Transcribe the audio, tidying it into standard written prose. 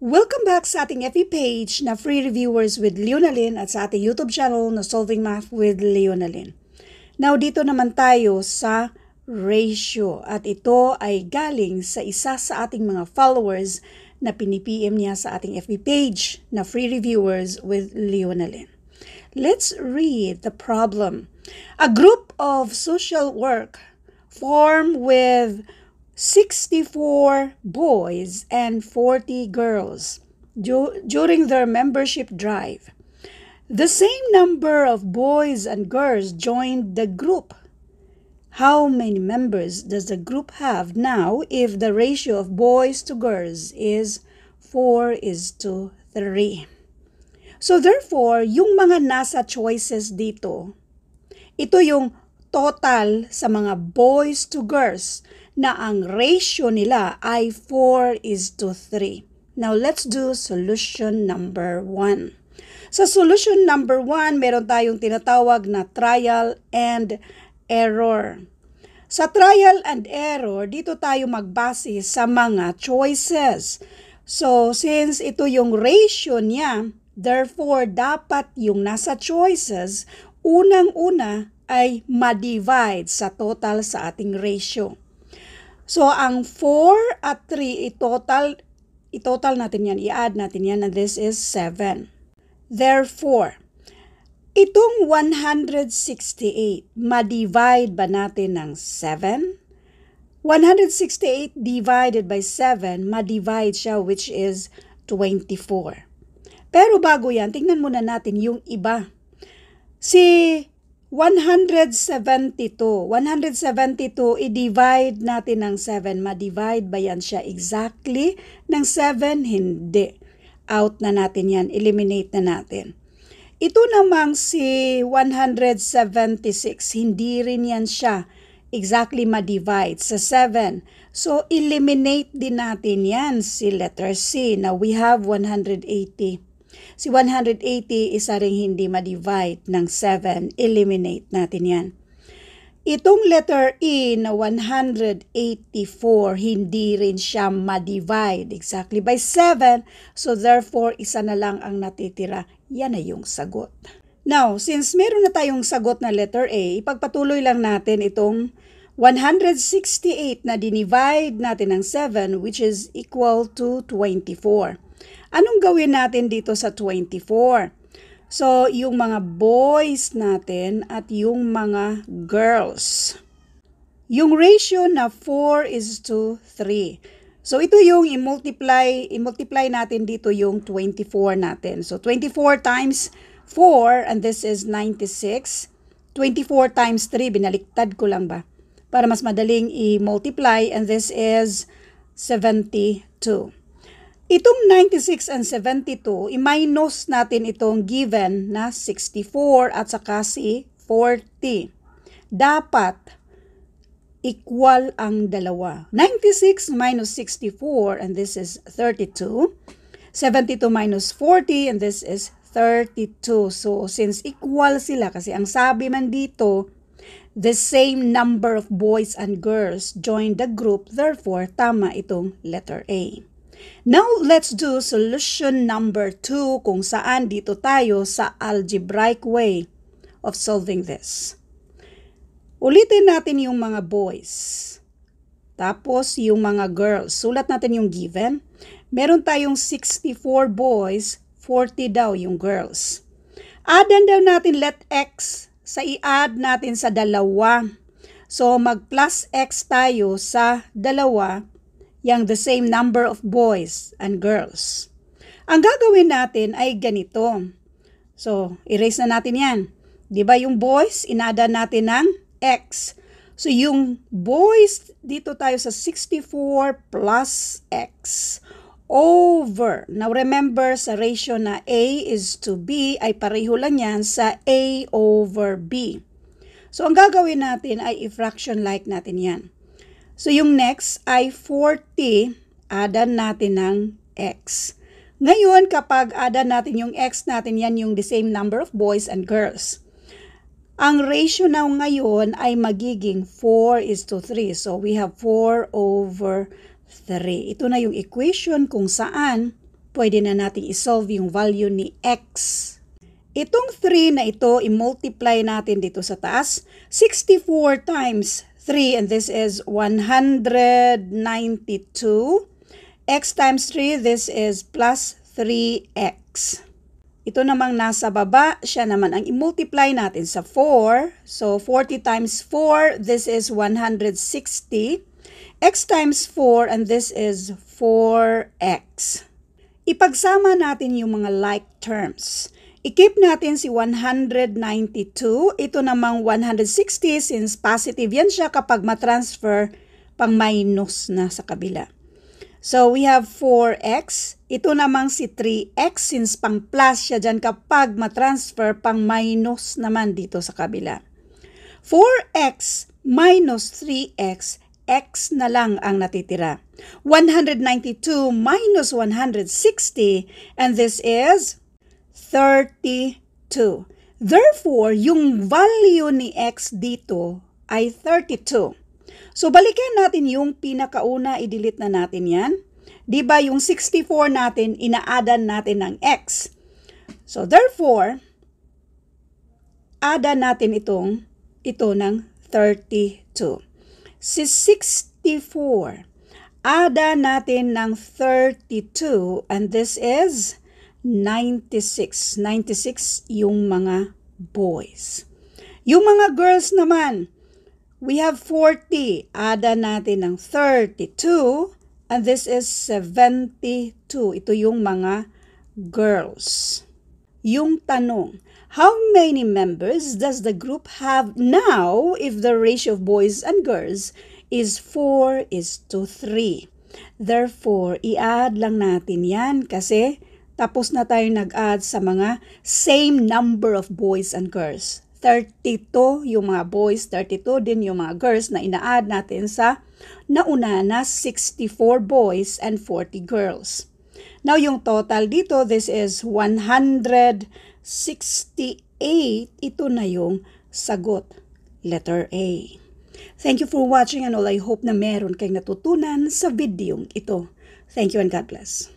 Welcome back sa ating FB page na Free Reviewers with Leonalyn at sa ating YouTube channel na Solving Math with Leonalyn. Now, dito naman tayo sa ratio at ito ay galing sa isa sa ating mga followers na pinipm niya sa ating FB page na Free Reviewers with Leonalyn. Let's read the problem. A group of social work formed with 64 boys and 40 girls during their membership drive. The same number of boys and girls joined the group. How many members does the group have now if the ratio of boys to girls is 4:3? So therefore, yung mga nasa choices dito, ito yung total sa mga boys to girls na ang ratio nila ay 4:3. Now, let's do solution number 1. Sa solution number 1, meron tayong tinatawag na trial and error. Sa trial and error, dito tayo magbase sa mga choices. So, since ito yung ratio niya, therefore, dapat yung nasa choices, unang-una ay ma-divide sa total sa ating ratio. So, ang 4 at 3, i-total natin yan, i-add natin yan, and this is 7. Therefore, itong 168, ma-divide ba natin ng 7? 168 divided by 7, ma-divide siya, which is 24. Pero bago yan, tingnan muna natin yung iba. Si 172, i-divide natin ng 7. Ma-divide ba yan siya exactly ng 7? Hindi. Out na natin yan. Eliminate na natin. Ito namang si 176, hindi rin yan siya exactly ma-divide sa 7. So, eliminate din natin yan si letter C. Now, we have 180. Si 180, isa ring hindi ma-divide ng 7. Eliminate natin yan. Itong letter E na 184, hindi rin siya ma-divide exactly by 7. So therefore, isa na lang ang natitira. Yan na yung sagot. Now, since meron na tayong sagot na letter A, ipagpatuloy lang natin itong 168 na dinivide natin ng 7, which is equal to 24. Anong gawin natin dito sa 24? So, yung mga boys natin at yung mga girls. Yung ratio na 4:3. So, ito yung i-multiply natin dito yung 24 natin. So, 24 times 4, and this is 96. 24 times 3, binaliktad ko lang ba? Para mas madaling i-multiply, and this is 72. Itong 96 and 72, i-minus natin itong given na 64 at saka si 40. Dapat equal ang dalawa. 96 minus 64, and this is 32. 72 minus 40, and this is 32. So, since equal sila, kasi ang sabi man dito, the same number of boys and girls joined the group, therefore, tama itong letter A. Now, let's do solution number 2 kung saan dito tayo sa algebraic way of solving this. Ulitin natin yung mga boys. Tapos yung mga girls. Sulat natin yung given. Meron tayong 64 boys, 40 daw yung girls. Addan daw natin let x sa i-add natin sa dalawa. So, mag-plus x tayo sa dalawa, yang the same number of boys and girls. Ang gagawin natin ay ganito. So, erase na natin yan. Diba yung boys, inada natin ng x. So, yung boys, dito tayo sa 64 plus x over. Now, remember, sa ratio na A is to B, ay pareho lang yan sa A over B. So, ang gagawin natin ay i-fraction like natin yan. So, yung next ay 40, adan natin ng x. Ngayon, kapag adan natin yung x natin, yan yung the same number of boys and girls. Ang ratio na ngayon ay magiging 4:3. So, we have 4/3. Ito na yung equation kung saan pwede na nating isolve yung value ni x. Itong 3 na ito, i-multiply natin dito sa taas. 64 times 3, and this is 192. X times 3, this is plus 3x. Ito namang nasa baba, siya naman ang i-multiply natin sa 4. So, 40 times 4, this is 160. X times 4, and this is 4x. Ipagsama natin yung mga like terms. I-keep natin si 192. Ito namang 160 since positive yan siya kapag matransfer pang minus na sa kabila. So we have 4x. Ito namang si 3x since pang plus siya dyan kapag matransfer pang minus naman dito sa kabila. 4x minus 3x, x na lang ang natitira. 192 minus 160, and this is 32. Therefore, yung value ni x dito ay 32. So, balikan natin yung pinakauna, i-delete na natin yan. Diba yung 64 natin, ina-addan natin ng x. So, therefore, addan natin ito ng 32. Si 64, addan natin ng 32, and this is 96. 96 yung mga boys. Yung mga girls naman, we have 40. Ada natin ng 32. And this is 72. Ito yung mga girls. Yung tanong, how many members does the group have now if the ratio of boys and girls is 4:3? Therefore, i-add lang natin yan kasi tapos na tayo nag-add sa mga same number of boys and girls. 32 yung mga boys, 32 din yung mga girls na ina-add natin sa nauna na 64 boys and 40 girls. Now yung total dito, this is 168. Ito na yung sagot, letter A. Thank you for watching and all. I hope na meron kayong natutunan sa videong ito. Thank you and God bless.